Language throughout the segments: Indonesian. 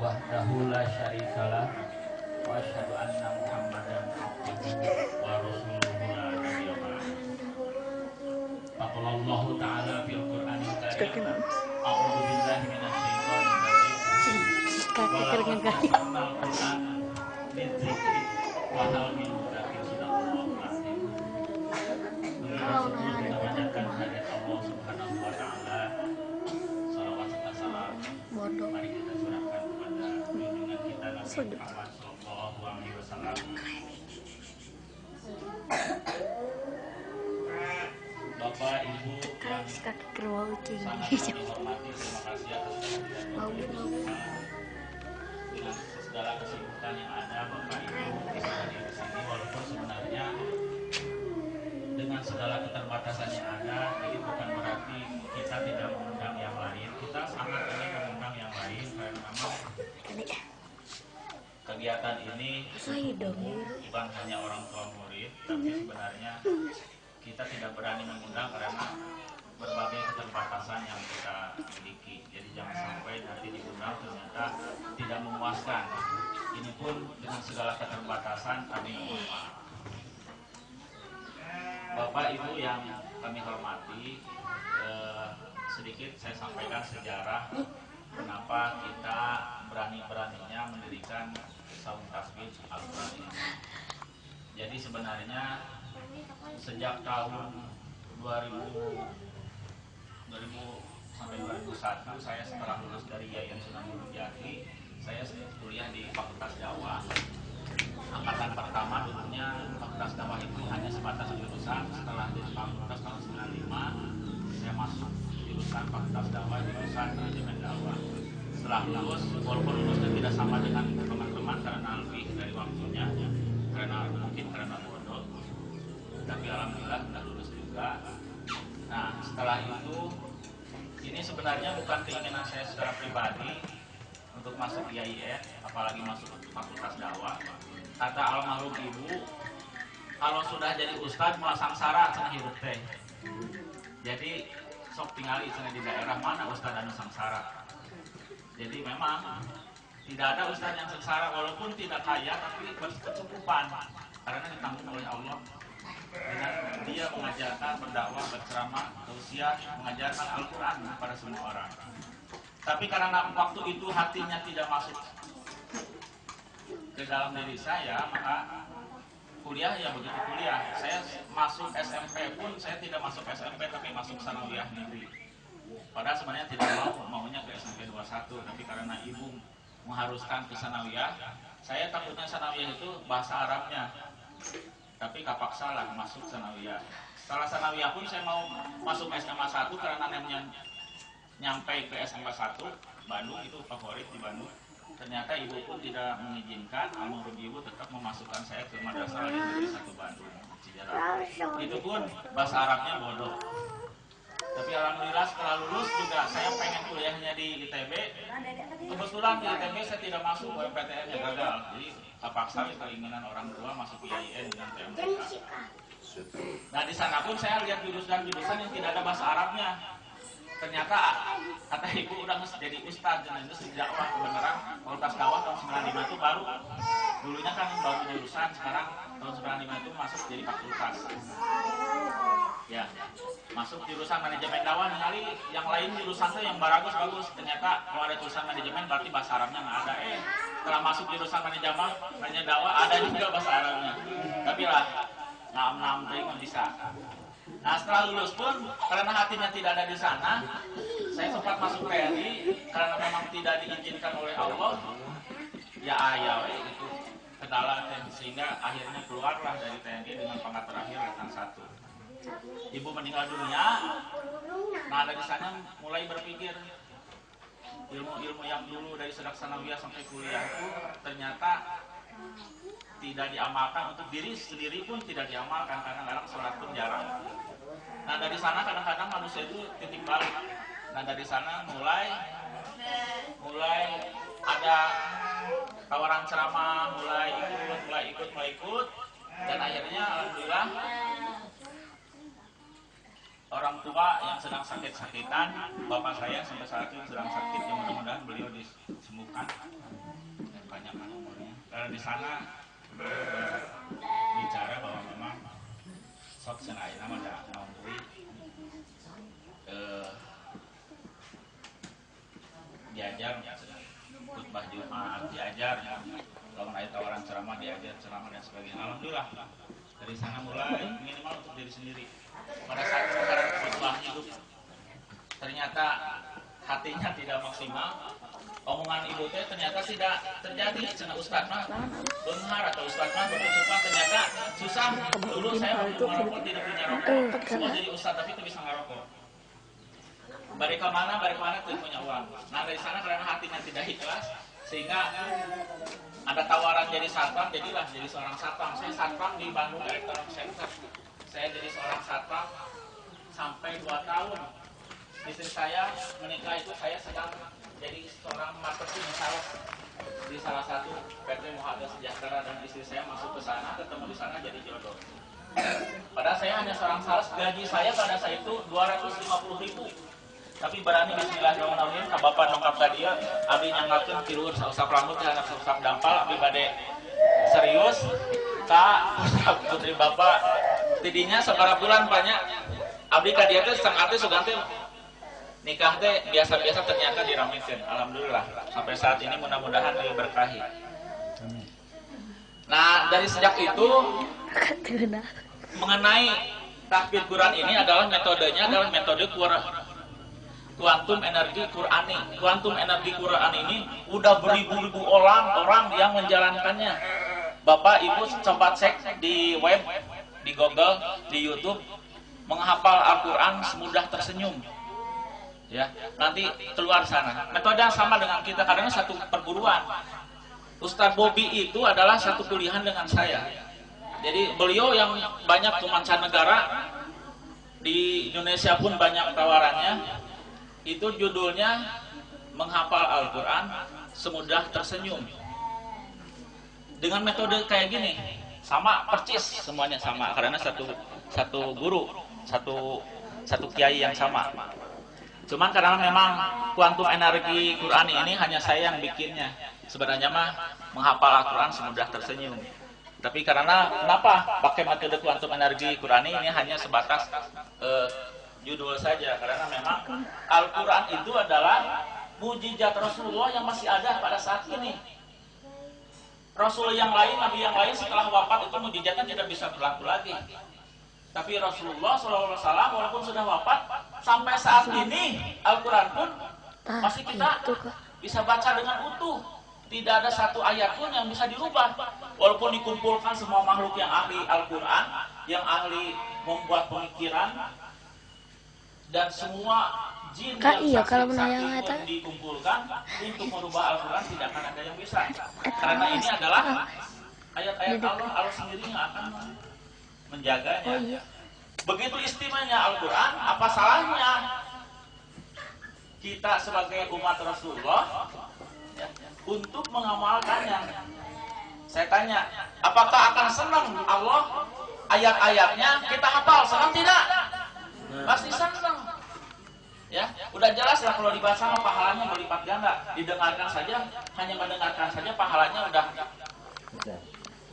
wahdahu la syarikalah wa asyhadu anna Muhammadan abduhu wa rasuluhu la nabiyya ba'dahu. Faqalallahu ta'ala fil Qur'anil karim. A'udzu billahi minasy syaithanir rajim. Wa laqad yassarnal Qur'ana lidzikri wa hal min mudzakir. Sadaqallahul azim. Kita bacakan hadirat Allah Subhanahu wa taala. Salawat serta salam. Mari kita curahkan kepada junjungan kita Nabi Muhammad sallallahu alaihi wasallam. Bapak, Ibu yang sangat dihormati, terima kasih atas kehadirannya. Dengan segala kesibukan yang ada, Bapak Ibu bisa hadir di sini, walaupun sebenarnya dengan segala keterbatasan yang ada, ini bukan berarti kita tidak mengundang yang lain. Kita sangat ingin mengundang yang lain karena memang kegiatan ini bukan hanya orang tua murid, tapi sebenarnya kita tidak berani mengundang karena berbagai keterbatasan yang kita miliki. Jadi jangan sampai nanti diundang ternyata tidak memuaskan. Ini pun dengan segala keterbatasan kami mohon maaf. Bapak Ibu yang kami hormati, sedikit saya sampaikan sejarah kenapa kita berani-beraninya mendirikan saung tasbih Al-Quran ini. Jadi sebenarnya sejak tahun 2000 sampai 2001 saya setelah lulus dari Yayan Sunan Gunung Jati, saya kuliah di Fakultas Dakwah. Angkatan pertama dulunya Fakultas Dakwah itu hanya sebatas jurusan. Setelah di Fakultas tahun 95 saya masuk jurusan Fakultas Dakwah, jurusan manajemen dakwah. Setelah lulus, walaupun lulusnya tidak sama dengan teman-teman karena lebih dari waktunya, karena bodoh, tapi alhamdulillah sudah lulus juga. Nah, setelah itu, ini sebenarnya bukan keinginan saya secara pribadi untuk masuk IAIN, apalagi masuk Fakultas Dakwah. Kata almarhum ibu, kalau sudah jadi ustadz mau sangsara cenah hirup teh. Jadi sok tingali cenah di daerah mana ustadz anu sangsara. Jadi memang tidak ada ustadz yang sengsara, walaupun tidak kaya tapi berkecukupan karena ditanggung oleh Allah. Dengan dia mengajarkan, berdakwah, berceramah, tausiah, mengajarkan Al-Quran kepada semua orang. Tapi karena waktu itu hatinya tidak masuk ke dalam diri saya, maka kuliah ya begitu kuliah. Saya masuk SMP pun saya tidak masuk SMP tapi masuk sanawiyah negeri. Padahal sebenarnya tidak maunya ke SMP 21, tapi karena ibu mengharuskan ke sanawiyah, saya takutnya sanawiyah itu bahasa Arabnya. Tapi kapaksa lah masuk sanawiyah. Setelah sanawiyah pun saya mau masuk SMA 1 karena nyampe ke SMA 1 Bandung, itu favorit di Bandung. Ternyata ibu pun tidak mengizinkan, almarhum ibu tetap memasukkan saya ke Madrasah Negeri 1 Bandung, Cijarah. Itu pun bahasa Arabnya bodoh. Tapi alhamdulillah setelah lulus juga saya pengen kuliahnya di ITB. Kebetulan di ITB saya tidak masuk, PTN-nya gagal. Jadi terpaksa keinginan orang tua masuk IAIN dengan TMTK. Nah di sana pun saya lihat jurusan-jurusan yang tidak ada bahasa Arabnya. Ternyata kata ibu udah jadi ustadz dan itu sejak dakwah kebenaran Fakultas Dakwah tahun 95 itu baru. Dulunya kan baru jurusan, sekarang tahun 95 itu masuk jadi fakultas. Ya, masuk jurusan manajemen dakwah, kali yang lain jurusan tuh yang bagus. Ternyata kalau ada jurusan manajemen berarti bahasa Arabnya nggak ada. Setelah masuk jurusan manajemen dakwah ada juga bahasa Arabnya. Tapi lah, ngam-ngam tuh bisa. Nah setelah lulus pun karena hatinya tidak ada di sana, saya sempat masuk TNI karena memang tidak diizinkan oleh Allah. Ya ayah itu kendala sehingga akhirnya keluarlah dari TNI dengan pangkat terakhir Letnan 1. Ibu meninggal dunia. Nah dari sana mulai berpikir ilmu-ilmu yang dulu dari sejak sanawiyah sampai kuliah itu ternyata tidak diamalkan, untuk diri sendiri pun tidak diamalkan, kadang-kadang sholat pun jarang. Nah dari sana kadang-kadang manusia itu titik balik. Nah dari sana mulai ada tawaran ceramah, mulai ikut, dan akhirnya alhamdulillah orang tua yang sedang sakit-sakitan, bapak saya sampai saat itu sedang sakit, yang mudah-mudahan beliau disembuhkan. di sana bicara bahwa memang sok cenah ayeuna mah da naon deui diajar khutbah Jumat diajar kalau ada tawaran ceramah diajar ceramah dan sebagainya. Alhamdulillah dari sana mulai minimal untuk diri sendiri. Pada saat sekarang khutbah hidup ternyata hatinya tidak maksimal, omongan ibu teh ternyata tidak terjadi. Cenah ustaz mah beunghar atau ustaz mah berusukan ternyata susah. Dulu saya waktu ngerokok tidak punya rokok, semua jadi ustaz tapi tidak bisa ngerokok. Balik ke mana tidak punya uang. Nah dari sana karena hatinya tidak ikhlas sehingga ada tawaran jadi satpam, jadilah jadi seorang satpam. Saya satpam di Bandung Electronic Center. Saya jadi seorang satpam sampai 2 tahun. Istri saya menikah itu saya sedang jadi seorang marketing sales di salah satu PT Muhada Sejahtera dan istri saya masuk ke sana, ketemu di sana jadi jodoh. Padahal saya hanya seorang sales, gaji saya pada saat itu 250.000. Tapi berani bismillahirrahmanirrahim ka bapak nongkap ka dieu abdi nyanggakeun tiluhur sausap rambut dan sausap dampal abdi bade serius ka putri bapak tidinya sabarapa bulan banyak abdi ka dieu teh setengah teh sugan teh nikah teh biasa-biasa ternyata diramekeun. Alhamdulillah sampai saat ini mudah-mudahan lebih berkahi. Nah dari sejak itu mengenai tahfidz Quran ini adalah metodenya adalah metode kuantum energi Qurani. Kuantum energi Quran ini udah beribu-ribu orang yang menjalankannya. Bapak Ibu coba cek di web, di Google, di YouTube, menghafal Al-Quran semudah tersenyum. Ya, nanti keluar sana. Metode yang sama dengan kita karena satu perguruan. Ustadz Bobby itu adalah satu kuliahan dengan saya. Jadi beliau yang banyak ke mancanegara, di Indonesia pun banyak tawarannya. Itu judulnya menghafal Al-Quran semudah tersenyum. Dengan metode kayak gini, sama percis semuanya sama karena satu guru, satu kiai yang sama. Cuman karena memang kuantum energi Quran ini hanya saya yang bikinnya. Sebenarnya mah menghafal Al-Quran semudah tersenyum. Tapi karena kenapa pakai metode kuantum energi Quran ini hanya sebatas judul saja karena memang Al-Quran itu adalah mujizat Rasulullah yang masih ada pada saat ini. Rasul yang lain, Nabi yang lain setelah wafat itu mujizatnya tidak bisa berlaku lagi. Tapi Rasulullah SAW walaupun sudah wafat sampai saat ini Al-Quran pun masih kita bisa baca dengan utuh. Tidak ada satu ayat pun yang bisa dirubah. Walaupun dikumpulkan semua makhluk yang ahli Al-Quran, yang ahli membuat pemikiran, dan semua jin yang sakti pun dikumpulkan untuk merubah Al-Quran, tidak akan ada yang bisa. Karena ini adalah ayat-ayat Allah sendiri yang akan menjaganya. Begitu istimewanya Al-Quran, apa salahnya kita sebagai umat Rasulullah ya, untuk mengamalkannya? Saya tanya, apakah akan senang Allah ayat-ayatnya kita hafal? Senang tidak? Pasti senang. Ya, udah jelas lah kalau dibaca mah pahalanya berlipat ganda. Didengarkan saja, hanya mendengarkan saja pahalanya udah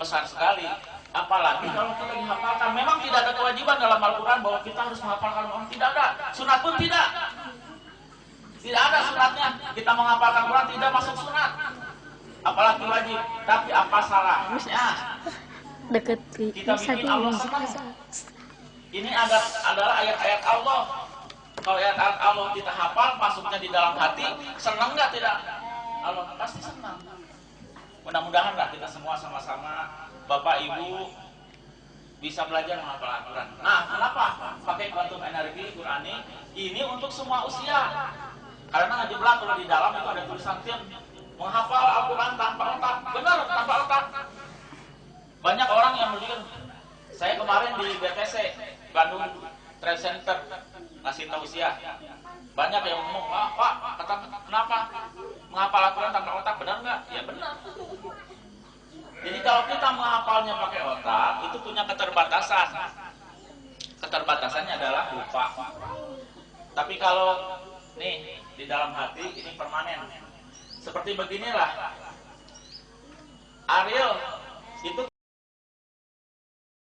besar sekali. Apalagi kalau kita dihafalkan. Memang tidak ada kewajiban dalam Al-Quran bahwa kita harus menghafalkan Quran. Tidak ada. Sunat pun tidak. Tidak ada sunatnya. Kita menghafalkan Quran tidak masuk sunat. Apalagi wajib. Tapi apa salahnya kita bikin Allah senang? Ini adalah ayat-ayat Allah. Kalau ayat-ayat Allah kita hafal, masuknya di dalam hati, senang nggak tidak? Allah pasti senang. Mudah-mudahan lah kita semua sama-sama, Bapak Ibu, bisa belajar menghafal Al-Quran. Nah, kenapa pakai kuantum energi Qurani? Ini untuk semua usia. Karena ngejeblak kalau di dalam itu ada tulisan tim menghafal Al-Quran tanpa otak. Benar, tanpa otak. Banyak orang yang berpikir, saya kemarin di BTC Bandung Trade Center ngasih tausiah. Banyak yang ngomong, Pak, kenapa menghafal Al-Quran tanpa otak? Benar nggak? Ya benar. Jadi kalau kita menghafalnya pakai otak, itu punya keterbatasan. Keterbatasannya adalah lupa. Tapi kalau nih di dalam hati ini permanen. Seperti beginilah. Ariel, itu